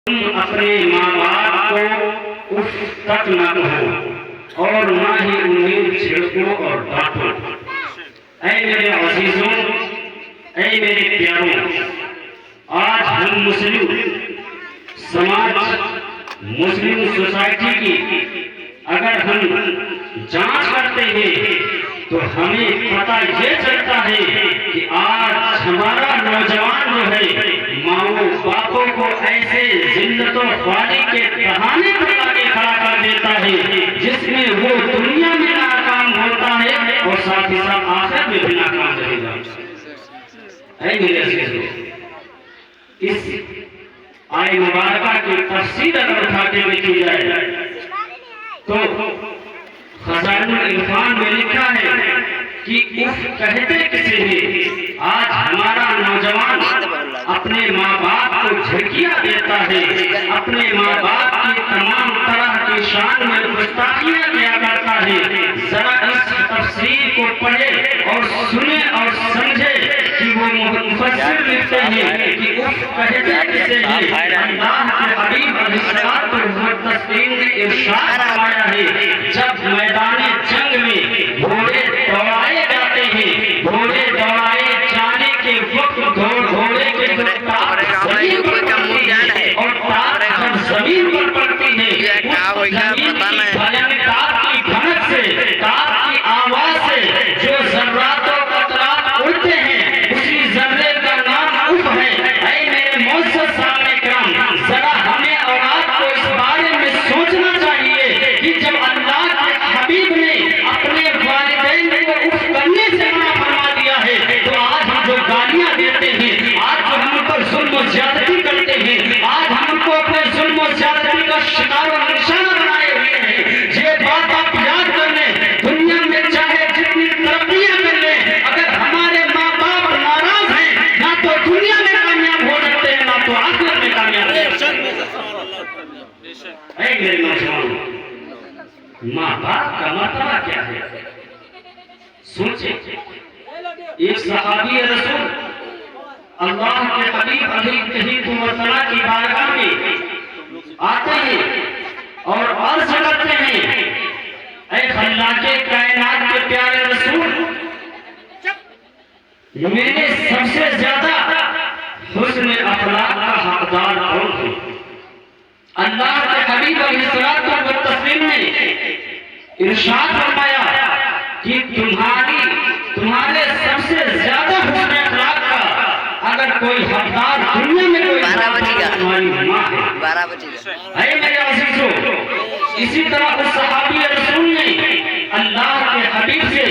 تم اپنے ماں باپ کو اف تک نہ کہو اور نہ ہی انہیں چھڑکو اور ڈانٹو۔ اے میرے عزیزوں، اے میرے پیاروں، آج ہم مسلم سماج، مسلم سوسائٹی کی اگر ہم جانچ کرتے ہیں تو ہمیں پتہ یہ چلتا ہے کہ آج ہمارا نوجوان جو ہے ماؤں باپوں کو ایسے ذلت و خواری کے بہانے پر آگے کھڑا کر دیتا ہے جس میں وہ دنیا میں ناکام ہوتا ہے اور ساتھ ہی ساتھ آخرت میں بھی ناکام رہے گا۔ اے میرے عزیزوں، اس آیت مبارکہ کی تفسیر اگر اٹھاتے ہوئے کی جائے تو خزائن العرفان میں لکھا ہے کہ اف کہتے کسے ہیں؟ آج ہمارا نوجوان اپنے ماں باپ کو جھڑکیاں دیتا ہے، اپنے ماں باپ کی تمام طرح کی شان میں گستاخیاں کیا کرتا ہے۔ ذرا اس تفسیر کو پڑھے اور سنے اور سمجھے کہ وہ مفسر لکھتے ہیں کہ اف کہتے کسے ہیں؟ اللہ کے حبیب علیہ السلام نے ارشاد فرمایا ہے، جب میدان جنگ میں گھوڑے دوڑائے جاتے ہیں، گھوڑے دوڑائے جانے کے وقت گھوڑے کے اور تار جب زمین پر پڑتی ہے، زمین کی تار کی دھڑک سے، تار کی آواز سے جو ذرات و قطرات اڑتے ہیں، اسی ذرے کا نام اف ہے۔ اے میرے معزز سامنے کرام، ذرا ہمیں اولاد کو اس بارے میں سوچنا چاہیے کہ جب اللہ کے حبیب نے اپنے والدین کو اف کرنے سے منع فرما دیا ہے تو آج ہم جو گالیاں دیتے ہیں، آج جو ہم پر ظلم و زیادتی کرتے ہیں، آج ہم کو اپنے ظلم و زیادتی کا شکار و نشانہ بنائے ہوئے ہیں، یہ بات آپ یاد کر لیں، دنیا میں چاہے جتنی ترقیاں کر لیں، اگر ہمارے ماں باپ ناراض ہیں، نہ تو دنیا میں کامیاب ہو سکتے ہیں، نہ تو آخرت میں کامیاب ہو سکتے ہیں۔ اے میرے نوجوانوں، ماں باپ کا مرتبہ کیا ہے؟ سوچیں، ایک صحابی رسول اللہ کے حبیب علیہ السلام کی بارگاہ میں آتے ہیں اور عرض کرتے ہیں، اے خلاق کائنات کے پیارے رسول، میرے سب سے زیادہ حسن اخلاق کا حقدار کون ہے؟ اللہ کے حبیب علیہ السلام نے ارشاد فرمایا کہ تمہارے سب سے زیادہ حسن اخلاق کا اگر کوئی حقدار دنیا میں کوئی تمہاری ماں ہے۔ اے میرے عزیزوں، اسی طرح اس صحابی رسول نے اللہ کے حبیب سے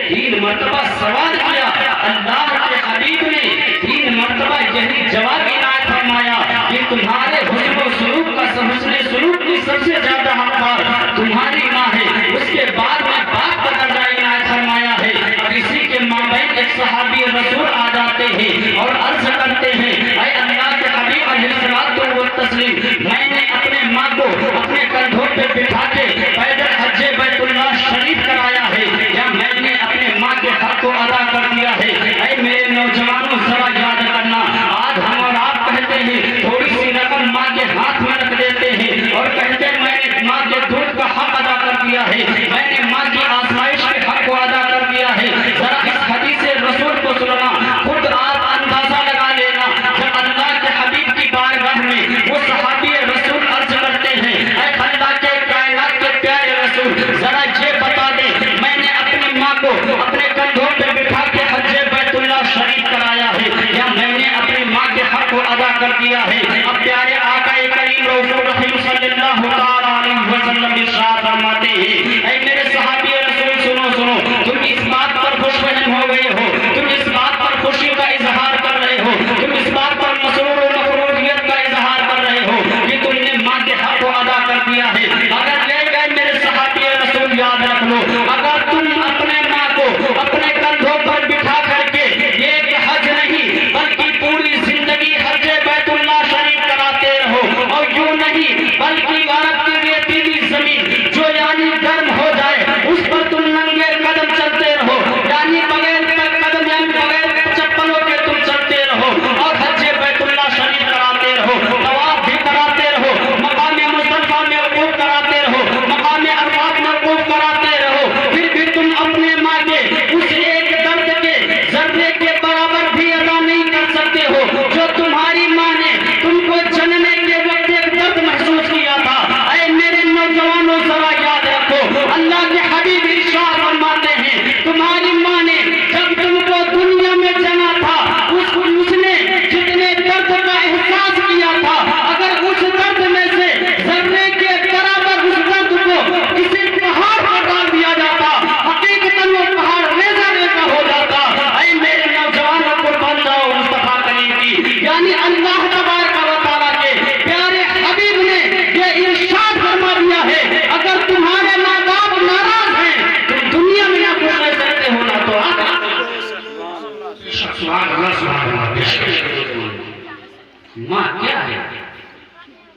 3 مرتبہ سوال کیا، اللہ کے حبیب نے 3 مرتبہ یہی جواب عنایت فرمایا کہ تمہارے حسن و سلوک کا حسن سلوک کی سب سے زیادہ حقدار تمہاری ماں ہے، اس کے بعد میں باپ کا درجہ عنایت فرمایا ہے۔ اب اسی کے مابین ایک صحابی رسول آ جاتے ہیں اور عرض کرتے ہیں، اے اللہ کے حبیب علیہ السلام و تسلیم، میں نے اپنے ماں کو اپنے کندھوں پہ بٹھا کے پیدل حج بیت اللہ شریف کرایا ہے، یا میں نے اپنے ماں کے حق کو ادا کر دیا ہے؟ اے میرے نوجوانوں، ذرا یاد کرنا، آج ہم اور آپ کہتے ہیں تھوڑی سی رقم ماں کے ہاتھ میں رکھ دیتے ہیں اور کہتے ہیں میں نے ماں کے دودھ کا حق ادا کر دیا ہے، میں نے ماں کی آسائش کے حق کو ادا کر دیا ہے۔ ذرا اس حدیث رسول کو سننا، خود آپ اندازہ لگا لینا، جب اللہ کے حبیب کی بارگاہ میں وہ صحابی رسول عرض کرتے ہیں، اے اللہ کے کائنات کے پیارے رسول، ذرا یہ بتا دیں، میں نے اپنی ماں کو اپنے کندھوں پہ بٹھا کے حج بیت اللہ شریف کرایا ہے، یا میں نے اپنی ماں کے حق کو ادا کر دیا ہے؟ اب پیارے آقا کریم رسول رحیم صلی اللہ تعالی علیہ وسلم ارشاد فرماتے ہیں، اے میرے صحابی رسول سنو، تم اس بات پر خوش فہم ہو گئے ہو، تم اس بات پر خوشی کا اظہار کر رہے ہو، تم اس بات پر مسرور و مفروضیت کا اظہار کر رہے ہو کہ تم نے ماں کے حق کو ادا کر دیا ہے۔ اگر لے گئے میرے صحابی رسول، یاد رکھ لو، اگر تم اپنے ماں کو اپنے کندھوں پر بٹھا کر کے ایک حج نہیں بلکہ پوری زندگی حج بیت اللہ شریف کراتے رہو، اور یوں نہیں بلکہ عرب کی ریتیلی زمین جو یعنی گرم ہو جائے اس پر تم ننگے قدم چلتے رہو، یعنی بغیر قدم یعنی بغیر چپلوں کے تم چلتے رہو اور حج بیت اللہ شریف کراتے رہو، طواف بھی کراتے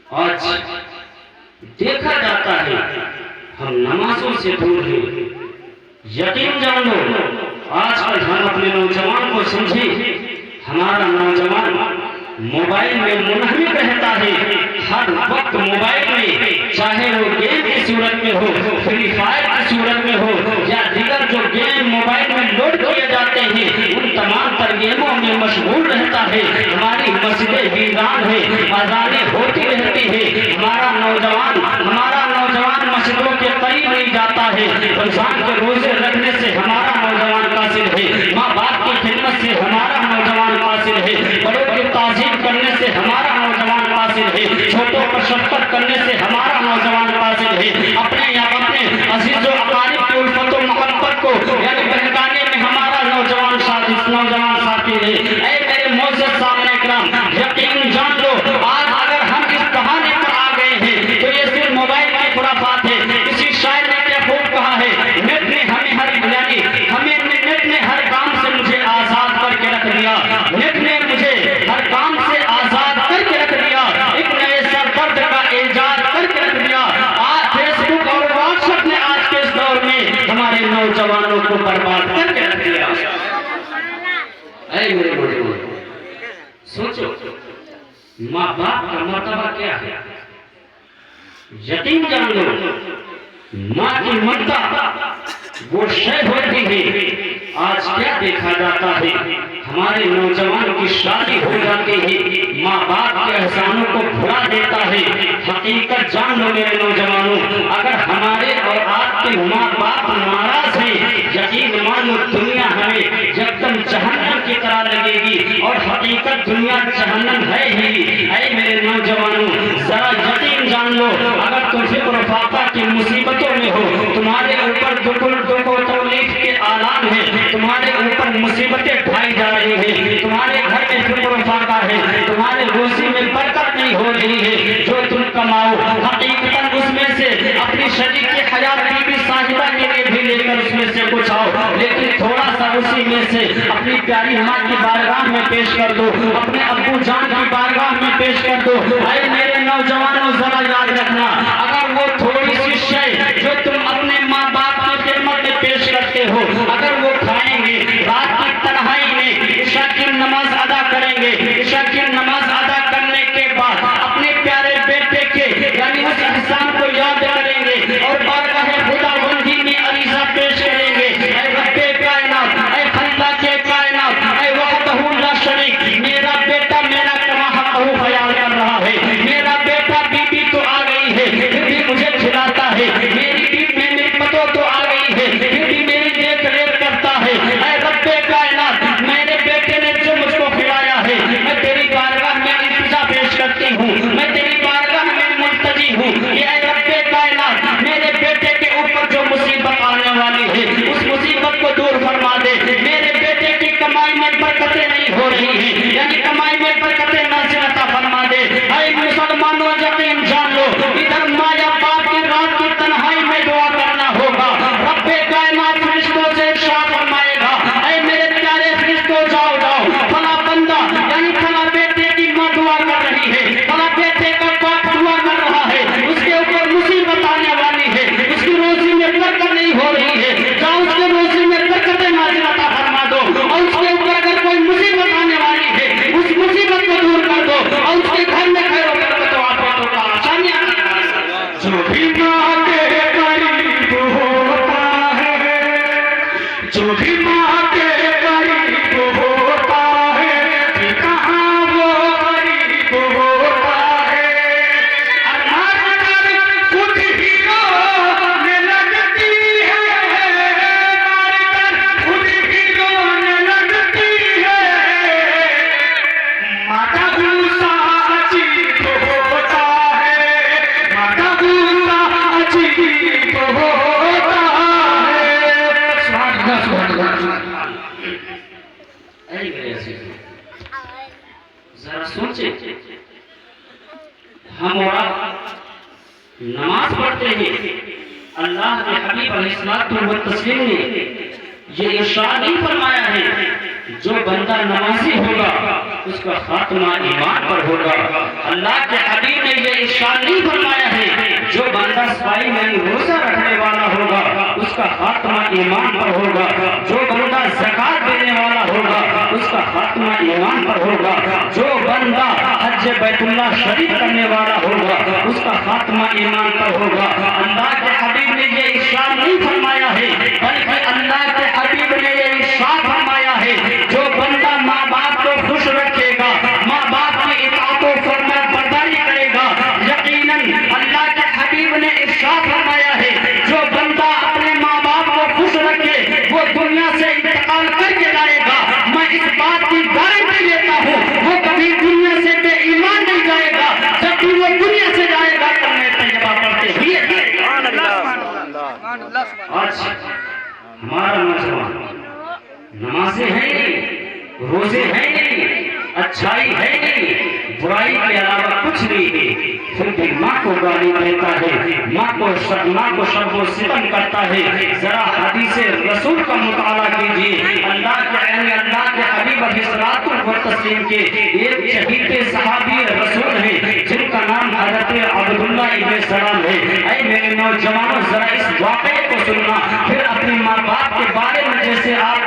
آج دیکھا جاتا ہے ہم نمازوں سے دور ہیں. یقین جان لو آج کل ہم اپنے نوجوان کو سمجھیں. ہمارا نوجوان موبائل میں منہمک رہتا ہے، ہر وقت موبائل میں، چاہے وہ گیم کی صورت میں ہو، فری فائر کی صورت میں ہو، یا دیگر جو گیم موبائل میں لوڈ کیے جاتے ہیں ان تمام تر گیموں میں مشغول رہتا ہے. ہماری مسجدیں ویران ہیں، اذانیں ہوتی رہتی ہیں. ہمارا نوجوان مسجدوں کے قریب نہیں جاتا ہے. رمضان کے روزے رکھنے سے ہمارا نوجوان قاصر ہے، ماں باپ کی خدمت سے ہمارا نوجوان قاصر ہے، بڑوں کی تعظیم کرنے سے ہمارا نوجوان قاصر ہے، چھوٹوں پر شفقت کرنے سے ہمارا نوجوان قاصر ہے. اپنے عزیز و اقارب کی الفت و محبت کو یعنی بہکانے میں ہمارا نوجوان ساتھی ہے. اے میرے معزز سامنے کرام، یقین جان لو آج اگر ہم اس بہانے پر آ گئے ہیں تو یہ صرف موبائل کی خرافات ہے. کسی شاعر نے کیا خوب کہا ہے، نیٹ نے ہر کام سے مجھے آزاد کر کے رکھ دیا. نیٹ نے مجھے ہر کام سے آزاد کر کے رکھ دیا، ایک نئے سر درد کا ایجاد کر کے رکھ دیا. آج فیس بک اور واٹس ایپ نے آج کے اس دور میں ہمارے نوجوانوں کو برباد کر کے رکھ دیا. اے میرے نوجوان سوچو ماں باپ کا مرتبہ کیا ہے. یقین جان لو ماں کی ممتا وہ شے ہوتی ہے. آج کیا دیکھا جاتا ہے، ہمارے نوجوان کی شادی ہو جاتی ہے، ماں باپ کے احسانوں کو بھلا دیتا ہے. حقیقت جان لو میرے نوجوانوں، اگر ہمارے اور آپ کے ماں باپ ناراض ہیں، یقین مانو دنیا ہمیں جب تک جہنم کی طرح لگے گی، اور حقیقت دنیا جہنم ہے ہی. اے میرے نوجوانوں ذرا یقین جان لو، اگر تم فکر و فاقہ کی مصیبتوں میں ہو، تمہارے اوپر دکھ و تکلیف کے آلام ہیں، تمہارے اوپر مصیبتیں ڈھائی جا رہی ہیں، تمہارے گھر میں فکر و فاقہ ہے، تمہارے روزی میں برکت نہیں ہو رہی ہے، جو تم کماؤ حقیقتاً اس میں سے اپنی شریک حیات بیوی صاحبہ کے لیے بھی لے کر اس میں سے کچھ آؤ، لیکن تھوڑا سا اسی میں سے اپنی پیاری ماں کی بارگاہ میں پیش کر دو، اپنے ابو جان کی بارگاہ میں پیش کر دو. اے میرے نوجوانوں ذرا یاد رکھنا، اگر وہ تھوڑی سی شے جو تم اپنے ماں باپ کی خدمت میں پیش کرتے ہو اگر وہ کھائیں گے، رات کی تنہائی میں عشاء کی نماز ادا کریں گے، عشاء کی نماز ادا کرنے کے بعد اپنے پیارے بیٹے کے یعنی اس احسان کو یاد کریں گے اور بارگاہ خدا بندی میں عریضہ پیش کریں گے. اے رب کائنات، اے خالق کائنات، اے وحدہ لا شریک، میرا بیٹا میرا کما حق خیال کر رہا ہے، میرا بیٹا بیوی تو آ گئی ہے پھر بھی مجھے کھلاتا ہے، میری پتو تو آ گئی ہے پھر بھی میری دیکھ ریکھ کرتا ہے. اے رب کائنات، میرے بیٹے نے جو مجھ کو کھلایا ہے میں تیری بارگاہ میں التجا پیش کرتی ہوں، میں تیری بارگاہ میں ملتجی ہوں. اے رب کائنات، میرے بیٹے کے اوپر جو مصیبت آنے والی ہے اس مصیبت کو دور فرما دے. میرے بیٹے کی کمائی میں برکتیں نہیں ہو رہی ہیں یعنی کمائی میں برکتیں نازل عطا فرما دے. اے مسلمانوں یقین جان لو، ادھر ماں یا باپ کی رات کی تنہائی میں دعا کرنا ہوگا. رب کائنات فرشتوں سے ارشاد فرمائے گا، اے میرے پیارے فرشتوں جاؤ فلاں بندہ یعنی فلاں بیٹے کی ماں دعا کر رہی ہے، فلاں بیٹے کا باپ دعا کر رہا ہے، اس کے اوپر مصیبت آنے والی ہے، اس کی روزی میں برکت نہیں ہو رہی ہے، جاؤ اس کے روزی میں برکتیں نازل عطا فرما دو، اور اس کے اوپر اگر کوئی مصیبت آنے والی ہے اس مصیبت کو دور کر دو، اور اس کے گھر میں خیر و برکت و عافیت کا آسانیاں. جو بھی ماں کے قریب ہوتا ہے، جو بھی ماں کے قریب ہوتا ہے، پھر کہاں وہ غریب ہوتا ہے. مر کر خود ہی رونے لگتی ہے، مر کر خود ہی رونے لگتی ہے. ماں کا غصہ عجیب ہوتا ہے، ماں کا غصہ عجیب ہوتا ہے. اے میرے عزیزو ذرا سوچیں، ہم اور آپ نماز پڑھتے ہیں، اللہ کے حبیب علیہ الصلوۃ والتسلیم نے یہ ارشاد نہیں فرمایا ہے جو بندہ نمازی ہوگا اس کا خاتمہ ایمان پر ہوگا. اللہ کے حبیب نے یہ ارشاد فرمایا ہے جو بندہ صائم یعنی روزہ رکھنے والا ہوگا اس کا خاتمہ ایمان پر ہوگا، جو بندہ زکات دینے والا ہوگا اس کا خاتمہ ایمان پر ہوگا، جو بندہ حج بیت اللہ شریف کرنے والا ہوگا اس کا خاتمہ ایمان پر ہوگا۔ اللہ کے حبیب نے یہ ارشاد نہیں فرمایا ہے بلکہ اللہ کے حبیب نے یہ ارشاد فرمایا ہے جو بندہ ماں باپ کو خوش رکھے گا، ماں باپ کی اطاعت و فرما برداری کرے گا، یقیناً اللہ کے حبیب نے ارشاد فرمایا ہے جو بندہ اپنے ماں باپ کو خوش رکھے وہ دنیا سے انتقال کر کے جائے گا، میں اس بات کی گارنٹی لیتا ہوں وہ کبھی دنیا سے بے ایمان نہیں جائے گا، جب بھی وہ دنیا سے جائے گا کلمہ طیبہ پڑھتے ہوئے جائے گا۔ آج ہمارا نوجوان نمازیں ہیں نہیں، روزے ہیں نہیں، اچھائی ہے نہیں، برائی کے علاوہ کچھ نہیں ہے، پھر بھی ماں کو گالی دیتا ہے، ماں کو شرم و ستم کرتا ہے۔ ذرا حدیث رسول کا مطالعہ کیجیے، اللہ کے حبیب علیہ الصلوۃ والتسلیم کے ایک چہیتے صحابی رسول ہیں جن کا نام حضرت عبداللہ ابن سلام ہے۔ اے میرے نوجوانوں ذرا اس واقعے کو سننا، پھر اپنے ماں باپ کے بارے میں جیسے آپ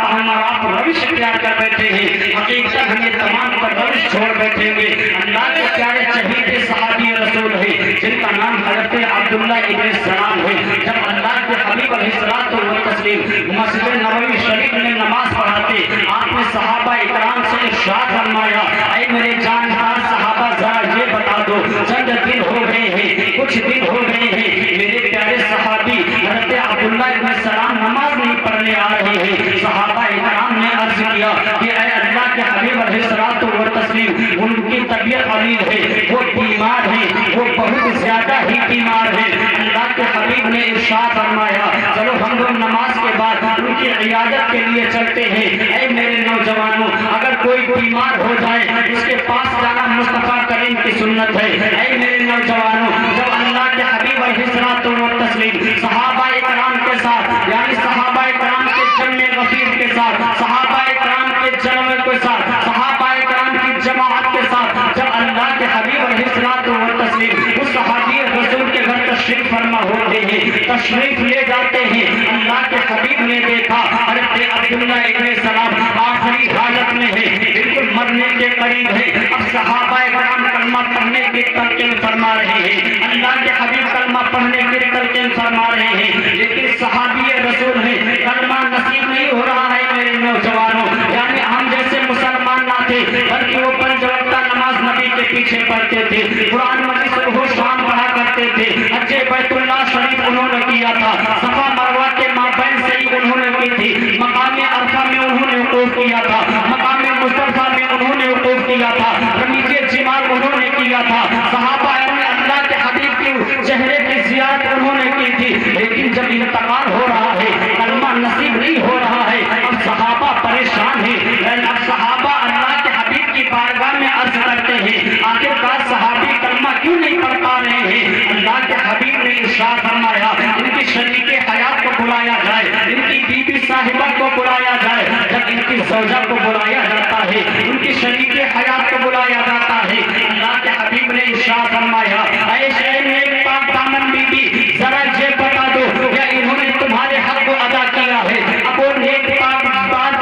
روش اختیار کر بیٹھے ہیں حقیقت ہم یہ تمام پر روش چھوڑ بیٹھیں گے۔ اللہ کے پیارے چہیتے صحابی رسول ہے جن کا نام حضرت عبداللہ ابن سلام ہے۔ جب اللہ کے حبیب علیہ الصلوۃ والتسلیم مسجد نبوی شریف میں نماز پڑھاتے آپ نے صحابہ اکرام سے ارشاد فرمایا، اے میرے جانبدار صحابہ ذرا یہ بتا دو چند دن ہو گئے ہیں، کچھ دن ہو گئے ہیں میرے پیارے صحابی حضرت عبداللہ ابن سلام نماز نہیں پڑھنے آ رہے ہیں۔ صحابہ اکرام نے عرض کیا کہ اے اللہ کے حبیب علیہ الصلوۃ والتسلیم ان کی طبیعت علیل ہے، وہ بیمار ہیں، وہ بہت زیادہ ہی بیمار ہیں۔ اللہ کے حبیب نے ارشاد فرمایا چلو ہم لوگ نماز کے بعد ان کی عیادت کے لیے چلتے ہیں۔ اے میرے نوجوانوں اگر کوئی بیمار ہو جائے اس کے پاس جانا مصطفیٰ کریم کی سنت ہے۔ اے میرے نوجوانوں جب اللہ کے حبیب علیہ الصلوۃ والتسلیم صحابہ کرام کے ساتھ یعنی صحابہ کرام کے جمع غفیر کے ساتھ صحابہ کرام کے جمع کے ساتھ صحابہ کرام کی جماعت کے ساتھ جب اللہ کے حبیب علیہ الصلوۃ والتسلیم اس صحابی رسول کے گھر تشریف فرما ہوتے ہیں، تشریف لے جاتے ہیں، اللہ کے حبیب نے دیکھا حضرت عبداللہ ابن سلام آخری حالت میں ہے، بالکل مرنے کے قریب ہے۔ اب صحابہ کرام کلمہ پڑھنے کی تلقین فرما رہے ہیں، اللہ کے حبیب کلمہ پڑھنے کی تلقین فرما رہے ہیں، لیکن صحابی رسول ہیں کلمہ نصیب نہیں ہو رہا ہے۔ میرے نوجوانوں یعنی ہم جیسے مسلمان نہ تھے بلکہ وہ 5 وقتہ نماز نبی کے پیچھے پڑھتے تھے، قرآن مجید صبح و شام پڑھا کرتے تھے، حج بیت اللہ شریف انہوں نے کیا تھا، صفا مروہ کے مابین سے ہی انہوں نے کی تھی، مقام عرفہ میں انہوں نے وقوف کیا تھا، مقام مصطفیٰ میں انہوں نے وقوف کیا تھا، رمیز جمال انہوں نے کیا تھا، صحابہ نے اللہ کے حبیب کے چہرے کی زیارت انہوں نے کی تھی، لیکن جب انتقال ہو رہا ہے کلمہ نصیب نہیں ہو رہا ہے، اب صحابہ پریشان ہیں۔ اب صحابہ اللہ کے حبیب کی بارگاہ میں عرض کرتے ہیں آخرکار صحابی کلمہ کیوں نہیں پڑھ پا رہے ہیں؟ اللہ کے حبیب نے ارشاد فرمایا ان کی شریک حیات کو بلایا جائے، ان کی بیوی صاحبہ کو بلایا جائے، جب ان کی زوجہ کو بلایا جاتا ہے ان کی شریک حیات کو بلایا جاتا ہے۔ اللہ کے حبیب نے ارشاد فرمایا اے نیک پاک دامن بیوی ذرا یہ بتا دو کیا انہوں نے تمہارے حق کو ادا کیا ہے؟ اب وہ نیک پاک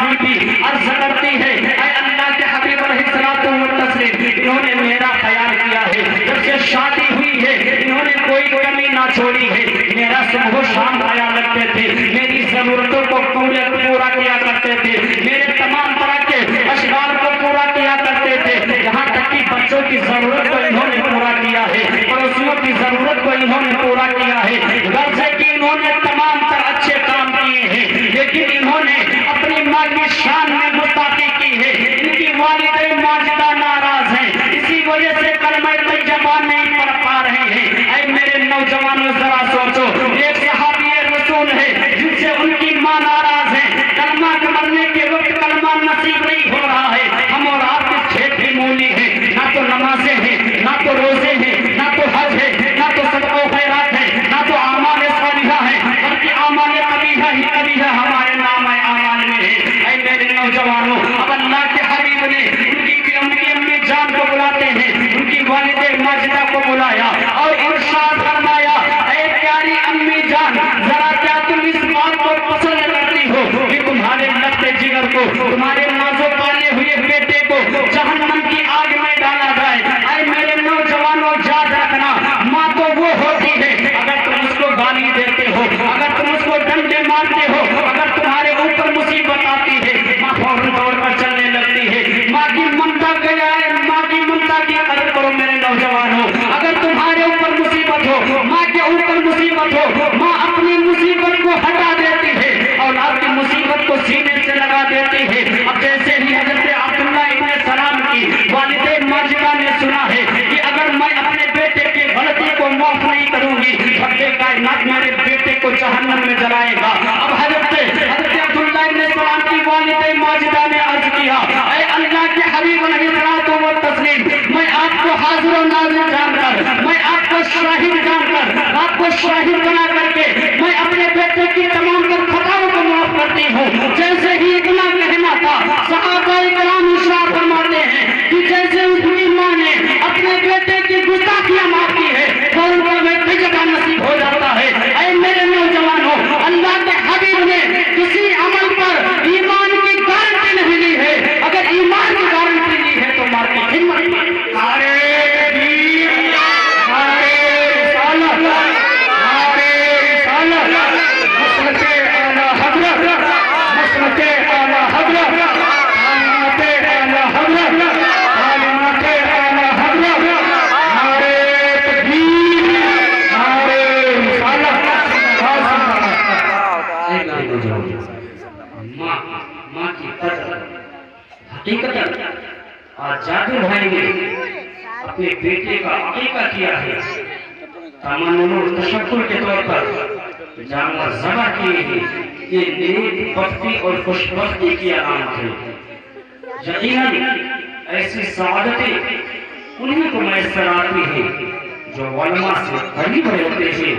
بیوی عرض کرتی ہے اے اللہ کے حبیب علیہ الصلوۃ والتسلیم انہوں نے میرا خیال کیا ہے، جب سے شادی ہوئی ہے انہوں نے کوئی کمی نہ چھوڑی ہے، میرا صبح و شام خیال رکھتے تھے، میری ضرورتوں کو پورا کیا کرتے تھے، میرے تمام طرح کے اشغال کو پورا کیا کرتے تھے، یہاں تک کہ بچوں کی ضرورت کو انہوں نے پورا کیا ہے، پڑوسیوں کی ضرورت کو انہوں نے پورا کیا ہے، غرض ہے کہ انہوں نے تمام طرح اچھے کام کیے ہیں، لیکن انہوں نے اپنی ماں کی شان میں گستاخی کی ہے، ان کی والدہ ماجدہ ناراض ہیں، اسی وجہ سے کلمہ طیبہ نہیں پڑھ پا رہے ہیں۔ اے میرے نوجوانوں ذرا سوچو ایک صحابی رسول ہے جن سے ان کی ماں ناراض ہے، کلمہ مرنے کے وقت کلمہ نصیب نہیں ہو رہا ہے، ہم اور آپ اس کھیت کی مولی ہیں، نہ تو نمازیں ہیں نہ تو روزے ہیں نہ تو حج ہے نہ تو صدقہ و خیرات ہے نہ تو اعمال صالحہ ہے، بلکہ اعمال قبیحہ ہی قبیحہ ہمارے نام اعمال میں ہے۔ اے میرے نوجوانوں اب اللہ کے حبیب نے ان کی امی جان کو بلاتے ہیں، ان کی والدہ ماجدہ کو بلایا اور ارشاد تمہارے نازو پالے ہوئے بیٹے کو جہنم کی آگ میں ڈالا جائے۔ اے میرے نوجوانوں یاد رکھنا، ماں تو وہ ہوتی ہے اگر تم اس کو گالی دیتے ہو، اگر تم اس کو ڈنڈے مارتے ہو، اگر تمہارے اوپر مصیبت آتی ہے ماں فوراً دوڑ کر چلنے لگتی ہے۔ ماں کی ممتا گیا ہے، ماں کی ممتا کی قدر کرو میرے نوجوانوں۔ اگر تمہارے اوپر مصیبت ہو، ماں کے اوپر مصیبت ہو، ماں اپنی مصیبت کو ہٹا دیتی ہے، اولاد کی مصیبت کو سینے سے لگا دیتی ہے۔ اب جیسے ہی حضرت عبداللہ ابن سلام کی والدہ ماجدہ نے سنا ہے کہ اگر میں اپنے بیٹے کی غلطی کو معاف نہیں کروں گی، رب کائنات میرے بیٹے کو جہنم میں جلائے گا۔ اب حضرت عبداللہ ابن سلام کی والدہ ماجدہ نے عرض کیا، اے اللہ کے حبیب علیہ الصلوۃ والتسلیم، میں آپ کو حاضر و ناظر جان کر، میں آپ کو شاہد جان کر، آپ کو شاہد بنا کر کے میں اپنے بیٹے کی تمام تر خطاؤں کو معاف کرتی ہوں۔ جیسے ہی اتنا کہنا تھا، صحابہ کرام ارشاد فرماتے ہیں کہ جیسے اس کی ماں نے اپنے بیٹے کی گستاخیاں معاف کی ہے، فوراً میں تجربہ نصیب ہو جاتا ہے۔ اے میرے نوجوانوں، اللہ کے حبیب نے کسی عمل پر ایمان کی گارنٹی نہیں لی ہے، اگر ایمان کی گارنٹی لی ہے تو مار کی ہمت نعرے تکبیر، نعرے رسالت، نعرے رسالت، مسلک اعلیٰ حضرت، مسلک اعلیٰ حضرت، تعلیمات اعلیٰ حضرت، تعلیمات اعلیٰ حضرت، نعرے تکبیر، نعرے رسالت۔ ماں کی قدر حقیقت آج جادو بھائی نے اپنے بیٹے کا عقیقہ کیا ہے، تمام تشکر کے طور پر جانور ذبح کیے ہیں۔ یہ نیک بختی اور خوش بختی کی علامت ہے۔ یقیناً ایسی سعادتیں انہیں کو میسر آتی ہیں جو علماء سے قریب ہوتے ہیں،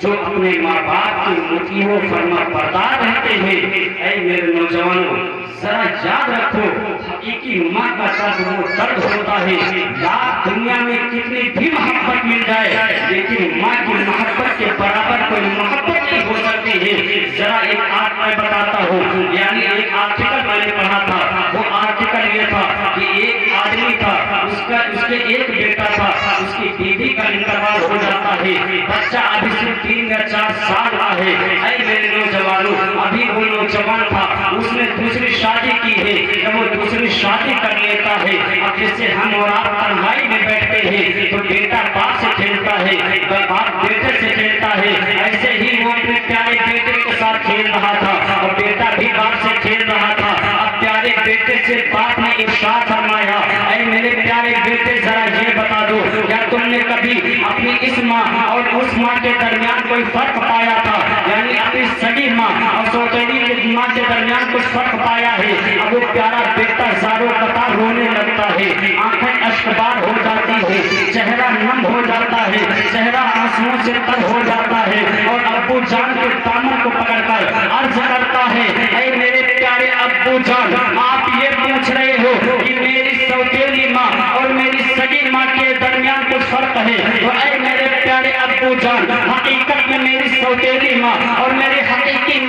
جو اپنے ماں باپ کی مطیع و فرما بردار رہتے ہیں۔ اے میرے نوجوانوں، ذرا یاد رکھو، حقیقی ماں کا درد وہ درد ہوتا ہے، لاکھ دنیا میں کتنی بھی محبت مل جائے لیکن ماں کی محبت کے برابر کوئی محبت نہیں ہو سکتی ہے۔ ذرا ایک آیت میں بتاتا ہوں، یعنی ایک آرٹیکل میں نے پڑھا تھا، وہ آرٹیکل یہ تھا کہ ایک آدمی تھا، اس کے ایک بیٹا تھا، اس کی بیوی کا انتقال ہو جاتا ہے، بچہ ابھی صرف 3 یا 4 سال کا ہے۔ اے میرے نوجوانوں، ابھی وہ نوجوان تھا، اس نے دوسری شادی کی ہے، جب وہ دوسری شادی کر لیتا ہے، اب جس سے ہم اور آپ تنہائی میں بیٹھتے ہیں تو بیٹا باپ سے کھیلتا ہے، باپ بیٹے سے کھیلتا ہے، ایسے ہی وہ اپنے پیارے بیٹے کے ساتھ کھیل رہا تھا اور بیٹا بھی باپ سے کھیل رہا تھا۔ اب پیارے بیٹے سے باپ نے ارشاد فرمایا، اے میرے پیارے بیٹے ذرا یہ بتا دو، کیا تم نے کبھی اپنی اس ماں اور اس ماں کے درمیان کوئی فرق پایا تھا؟ یعنی اپنی سگی ماں اور سوتیلی ماں کے درمیان کچھ فرق پایا ہے؟ اب وہ پیارا بیٹا زاروں قطار رونے لگتا ہے، آنکھیں اشکبار ہو جاتی ہے، چہرہ نم ہو جاتا ہے، چہرہ آنسوؤں سے تر ہو جاتا ہے اور ابو جان کے دامن کو پکڑ کر عرض کرتا ہے، اے میرے پیارے ابو جان، آپ یہ پوچھ رہے ہو کہ میری سوتیلی ماں اور میری سگی ماں کے درمیان کچھ فرق ہے؟ تو اے میرے پیارے ابو جان، حقیقت میں میری سوتیلی ماں اور میری حقیقی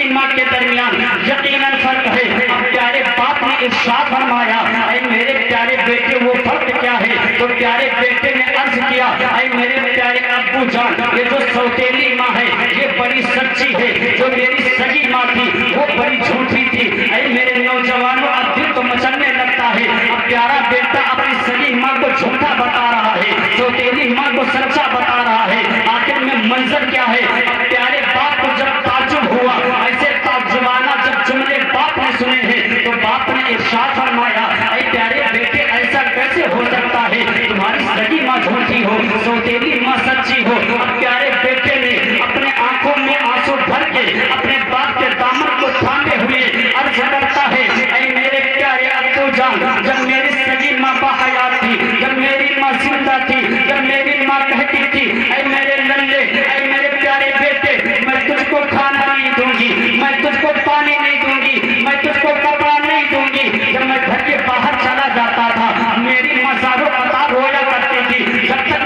ماں کے درمیان یقیناً فرق ہے۔ اب پیارے باپ نے ارشاد فرمایا، اے میرے پیارے بیٹے وہ فرق کیا ہے؟ تو پیارے بیٹے نے عرض کیا، اے میرے پیارے ابو جان، یہ جو سوتیلی ماں ہے یہ بڑی سچی ہے، جو میری سگی ماں تھی وہ بڑی جھوٹی تھی۔ اے میرے نوجوانوں، اب دل تو مچلنے لگتا ہے، اب پیارا بیٹا اپنی سگی ماں کو جھوٹا بتا رہا ہے، سوتیلی ماں کو سچا بتا رہا ہے، آخر میں منظر کیا ہے؟ اب پیارے باپ کو جب تعجب ہوا، ایسے تعجبانہ جب جملے باپ نے سنے ہیں تو باپ نے ارشاد فرمایا، اے پیارے بیٹے ایسا کیسے ہو سکتا ہے؟ تمہاری سگی ماں جھوٹی ہو، سوتیلی ماں سچی ہو۔ اب پیارے بیٹے نے اپنے آنکھوں میں آنسو بھر کے اپنے باپ کے دامن کو تھامے ہوئے عرض کرتا ہے، اے میرے پیارے ابو جان، جب میری سگی ماں باحیات تھی، جب میری ماں زندہ تھی، جب میری ماں کہتی تھی، اے میرے للے، اے میرے پیارے بیٹے، میں تجھ کو کھانا نہیں دوں گی، میں تجھ کو پانی نہیں دوں گی، میں تجھ کو کپڑا نہیں دوں گی، جب میں گھر کے باہر چلا جاتا تھا میری ماں زاروں قطار رویا کرتی تھی، جب تک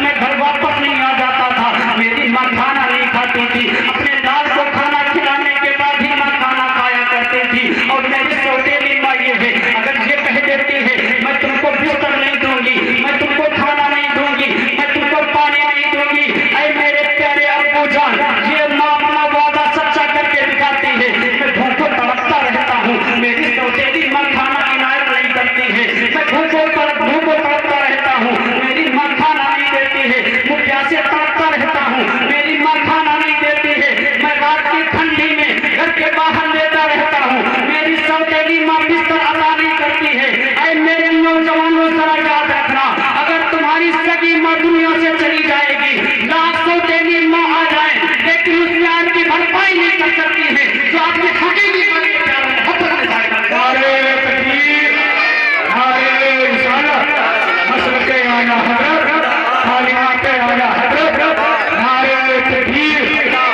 اعلیٰ حضرت نعرہ تکبیر